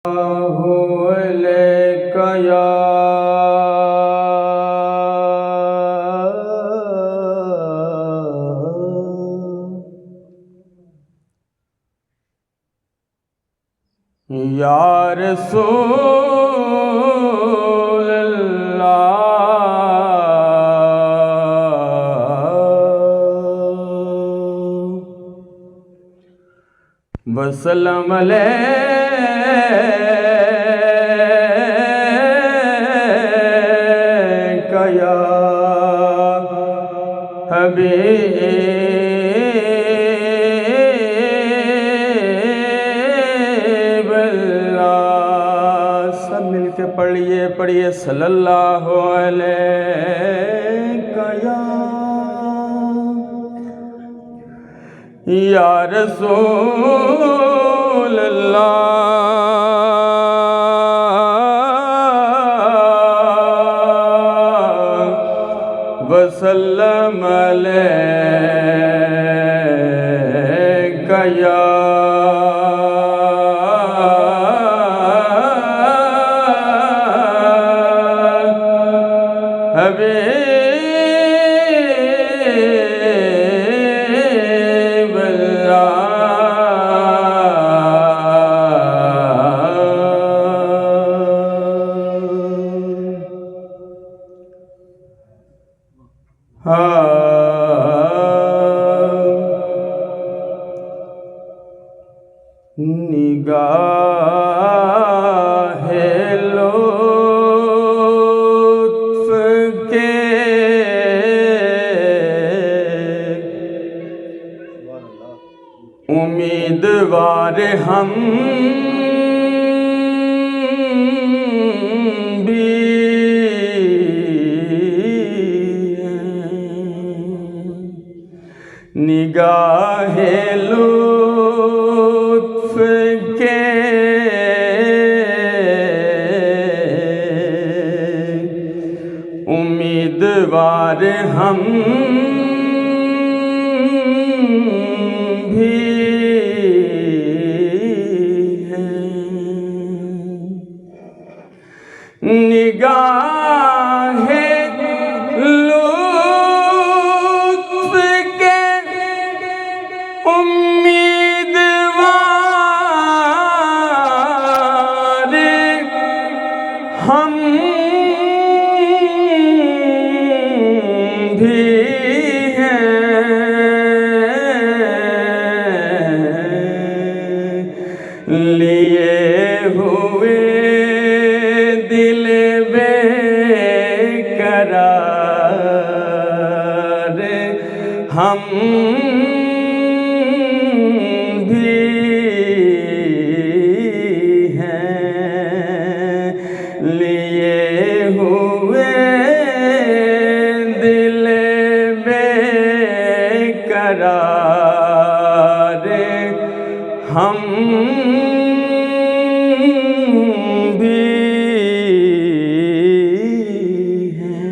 إليك يا رسول الله وسلم عليك يا حبیب اللہ سب مل کے پڑھیے صلی اللہ علیہ یا رسول اللہ وسلم علیک یا حبیب نگاہ لطف کے امیدوار ہم بھی نگاہ لطف کے امیدوار ہم بھی ہیں نگاہ ہم بھی ہیں لیے ہوئے دل بے قرار ہم بھی لیے ہوئے دل بے قرار ہم بھی ہیں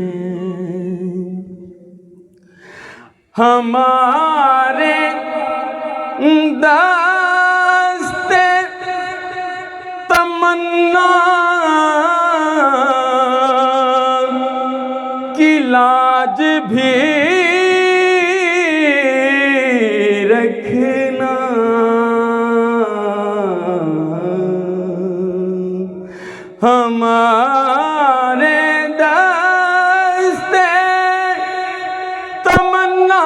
ہمارے دست تمنا کی لاج بھی رکھنا ہمارے دست تمنا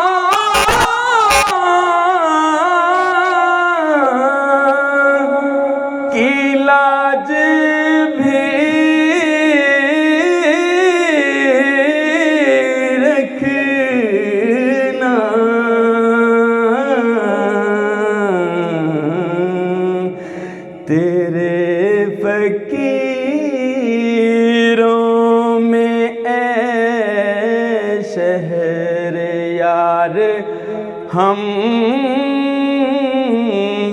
کی لاج بھی رکھنا تیرے فقیروں میں اے شہر یار ہم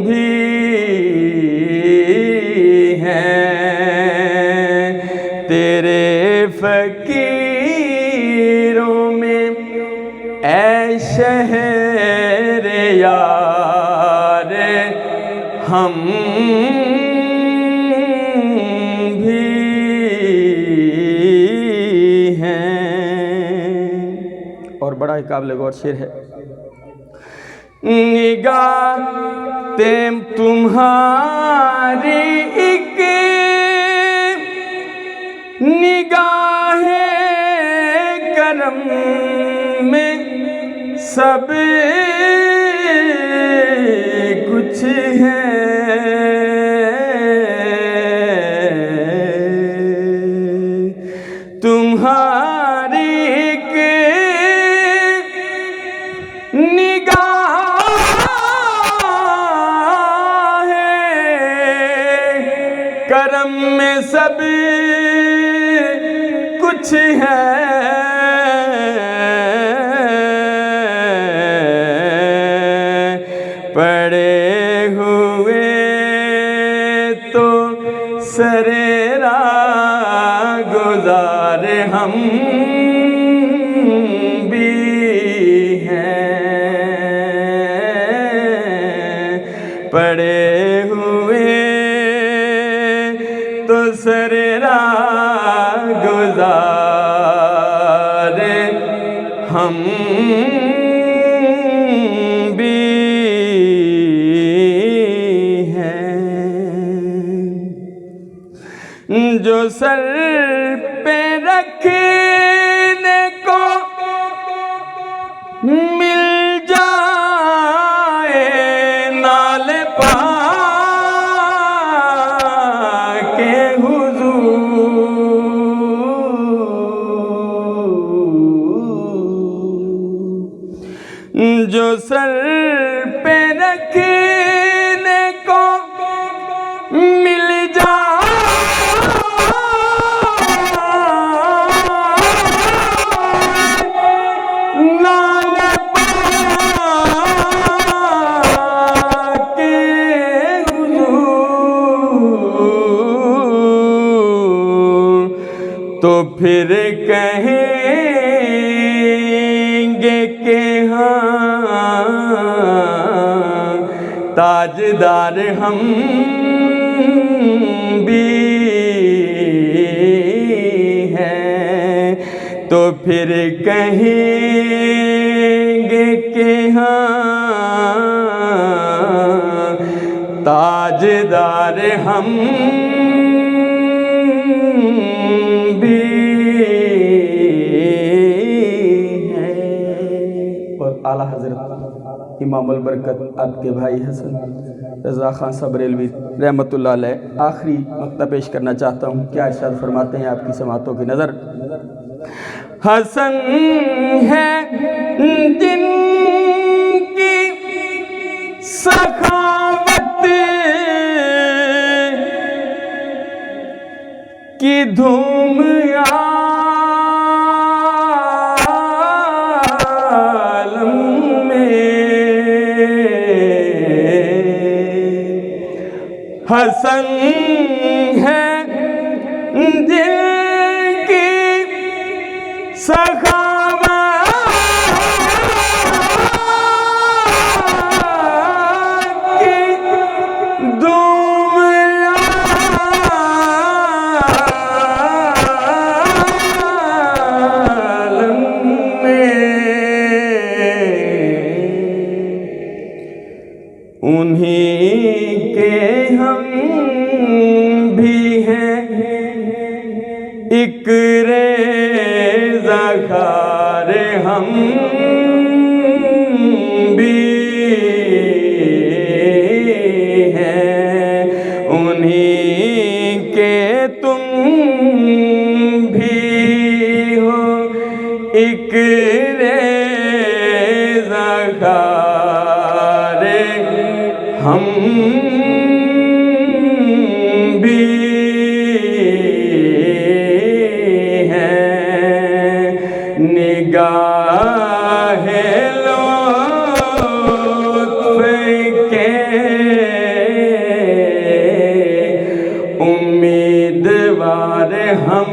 بھی ہیں تیرے فقیروں میں اے شہر یار ہم انتہائی قابل غور شعر ہے. نگاہ تمہاری ایک نگاہ کرم میں سب کچھ ہے. تمہاری ایک نگاہ کرم میں سب کچھ ہے. پڑے ہوئے تو سرے راہ گزار ہم بھی ہیں. پڑے ہوئے تو سرے راہ گزار ہم بھی ہیں. جو سر پہ رکھنے کو مل جائے نال پا کے حضور. جو سر پہ رکھنے کو مل جائے تو پھر کہیں گے کہ ہاں تاجدار ہم بھی ہیں. تو پھر کہیں گے کہ ہاں تاجدار ہم بھی ہیں. اور اعلیٰ حضرت امام البرکت آپ کے بھائی حسن رضا خان صاحب بریلوی رحمۃ اللہ علیہ آخری مقطع پیش کرنا چاہتا ہوں. کیا ارشاد فرماتے ہیں آپ کی سماعتوں کی نظر. حسن ہے جن کی سخاوت کی دھوم عالم میں. حسن ہے جن کی سخاوت کی دھوم عالم میں. انہیں کے ہم بھی ہیں ایک ریزہ خار ہم بھی ہیں. انہیں کے تم بھی ہو ایک ریزہ خار ہم بھی ہیں. نگاہ لطف کے امیدوار ہم